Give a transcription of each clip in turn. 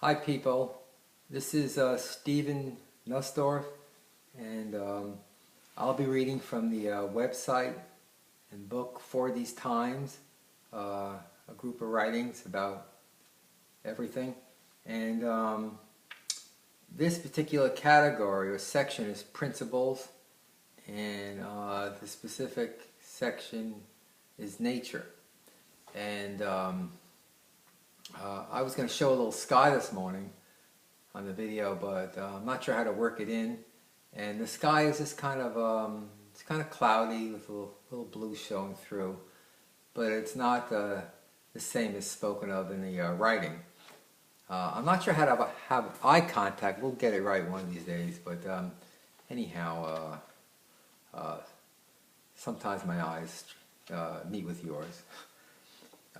Hi people, this is Stephen Nussdorf, and I'll be reading from the website and book For These Times, a group of writings about everything. And this particular category or section is principles, and the specific section is nature. And I was going to show a little sky this morning on the video, but I'm not sure how to work it in. And the sky is just it's kind of cloudy with a little blue showing through, but it's not the same as spoken of in the writing. I'm not sure how to have eye contact. We'll get it right one of these days, but anyhow, sometimes my eyes meet with yours.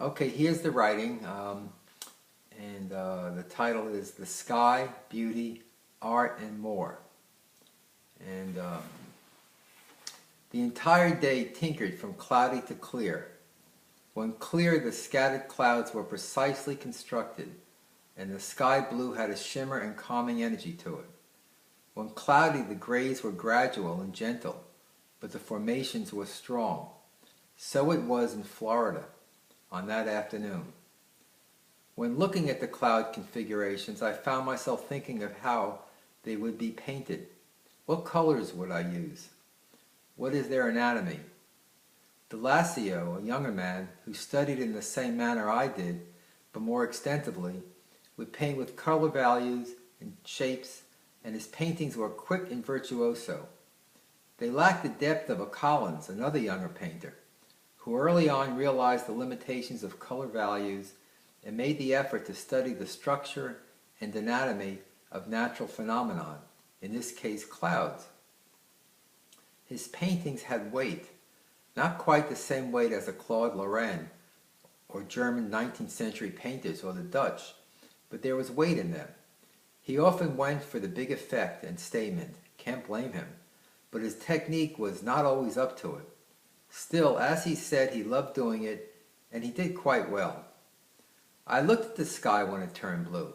Okay, here's the writing. And the title is The Sky, Beauty, Art, and More. And the entire day tinkered from cloudy to clear. When clear, the scattered clouds were precisely constructed, and the sky blue had a shimmer and calming energy to it. When cloudy, the grays were gradual and gentle, but the formations were strong. So it was in Florida on that afternoon. When looking at the cloud configurations, I found myself thinking of how they would be painted. What colors would I use? What is their anatomy? Dalasio, a younger man who studied in the same manner I did, but more extensively, would paint with color values and shapes, and his paintings were quick and virtuoso. They lacked the depth of a Collins, another younger painter, who early on realized the limitations of color values and made the effort to study the structure and anatomy of natural phenomenon, in this case clouds. His paintings had weight, not quite the same weight as a Claude Lorrain or German 19th century painters or the Dutch, but there was weight in them. He often went for the big effect and statement, can't blame him, but his technique was not always up to it. Still, as he said, he loved doing it, and he did quite well. I looked at the sky when it turned blue,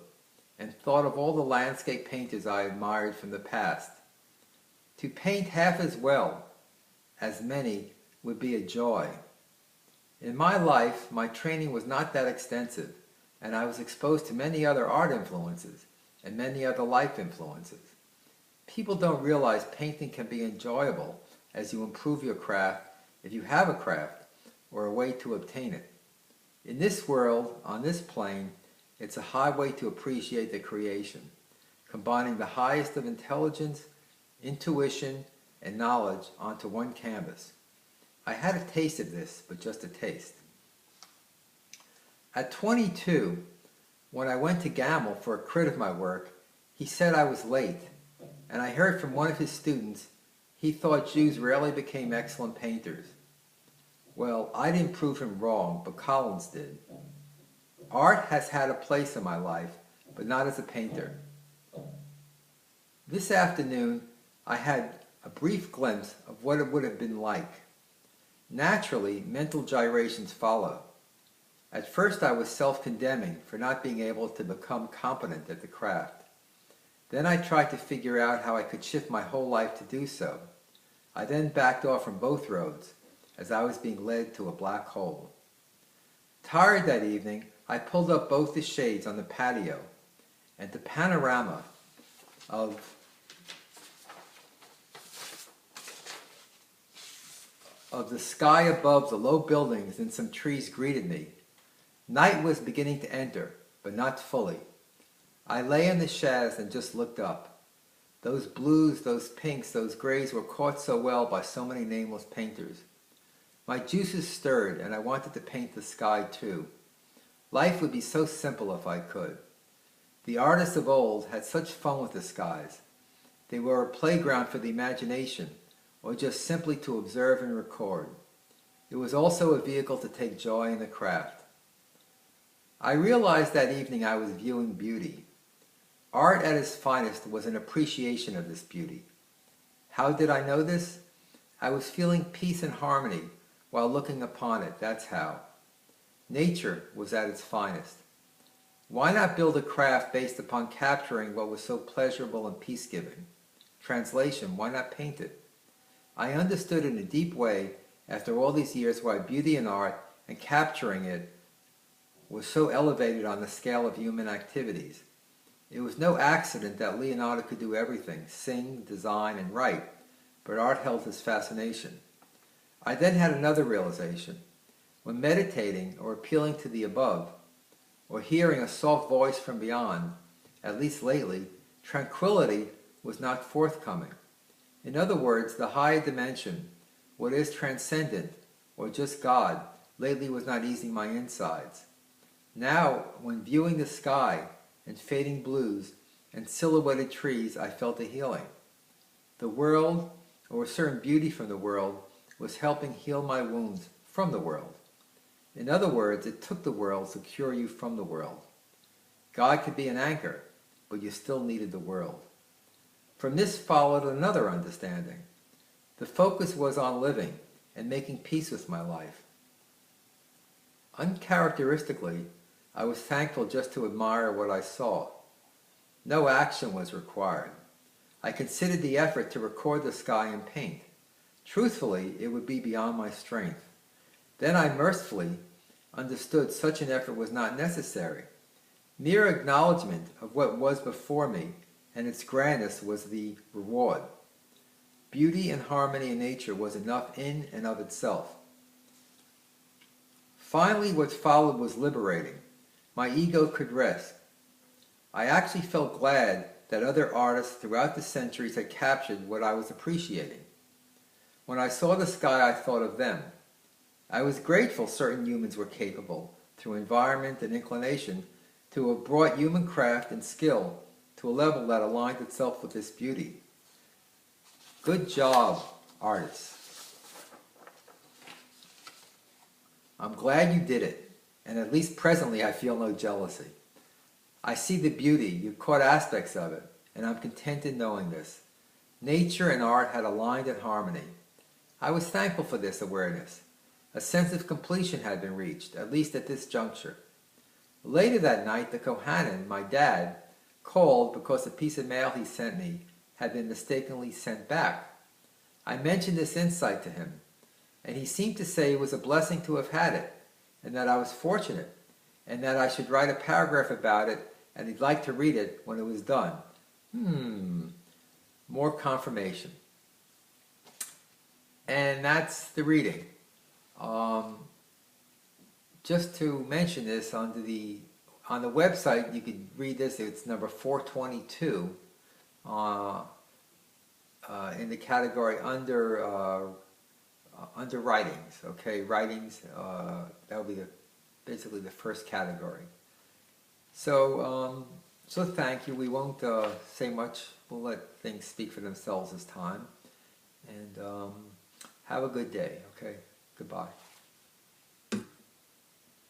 and thought of all the landscape painters I admired from the past. To paint half as well as many would be a joy. In my life, my training was not that extensive, and I was exposed to many other art influences and many other life influences. People don't realize painting can be enjoyable as you improve your craft, if you have a craft, or a way to obtain it. In this world, on this plane, it's a highway to appreciate the creation, combining the highest of intelligence, intuition, and knowledge onto one canvas. I had a taste of this, but just a taste. At 22, when I went to Gamel for a crit of my work, he said I was late, and I heard from one of his students he thought Jews rarely became excellent painters. Well, I didn't prove him wrong, but Collins did. Art has had a place in my life, but not as a painter. This afternoon, I had a brief glimpse of what it would have been like. Naturally, mental gyrations follow. At first, I was self-condemning for not being able to become competent at the craft. Then I tried to figure out how I could shift my whole life to do so. I then backed off from both roads, as I was being led to a black hole. Tired that evening, I pulled up both the shades on the patio, and the panorama of the sky above the low buildings and some trees greeted me. Night was beginning to enter, but not fully. I lay in the chaise and just looked up. Those blues, those pinks, those grays were caught so well by so many nameless painters. My juices stirred, and I wanted to paint the sky too. Life would be so simple if I could. The artists of old had such fun with the skies. They were a playground for the imagination, or just simply to observe and record. It was also a vehicle to take joy in the craft. I realized that evening I was viewing beauty. Art at its finest was an appreciation of this beauty. How did I know this? I was feeling peace and harmony while looking upon it, that's how. Nature was at its finest. Why not build a craft based upon capturing what was so pleasurable and peace-giving? Translation, why not paint it? I understood in a deep way after all these years why beauty in art and capturing it was so elevated on the scale of human activities. It was no accident that Leonardo could do everything, sing, design, and write, but art held his fascination. I then had another realization. When meditating or appealing to the above, or hearing a soft voice from beyond, at least lately, tranquility was not forthcoming. In other words, the higher dimension, what is transcendent, or just God, lately was not easing my insides. Now, when viewing the sky and fading blues and silhouetted trees, I felt a healing. The world, or a certain beauty from the world, was helping heal my wounds from the world. In other words, it took the world to cure you from the world. God could be an anchor, but you still needed the world. From this followed another understanding. The focus was on living and making peace with my life. Uncharacteristically, I was thankful just to admire what I saw. No action was required. I considered the effort to record the sky in paint. Truthfully, it would be beyond my strength. Then I mercifully understood such an effort was not necessary. Mere acknowledgement of what was before me and its grandness was the reward. Beauty and harmony in nature was enough in and of itself. Finally, what followed was liberating. My ego could rest. I actually felt glad that other artists throughout the centuries had captured what I was appreciating. When I saw the sky, I thought of them. I was grateful certain humans were capable, through environment and inclination, to have brought human craft and skill to a level that aligned itself with this beauty. Good job, artists. I'm glad you did it, and at least presently I feel no jealousy. I see the beauty, you've caught aspects of it, and I'm content in knowing this. Nature and art had aligned in harmony. I was thankful for this awareness. A sense of completion had been reached, at least at this juncture. Later that night, the Kohanim, my dad, called because a piece of mail he sent me had been mistakenly sent back. I mentioned this insight to him, and he seemed to say it was a blessing to have had it, and that I was fortunate, and that I should write a paragraph about it, and he'd like to read it when it was done. More confirmation. And that's the reading. Just to mention this, on the website you could read this. It's number 422 in the category under writings. Okay, writings. That would be basically the first category. So thank you. We won't say much. We'll let things speak for themselves this time. And have a good day. Okay, goodbye.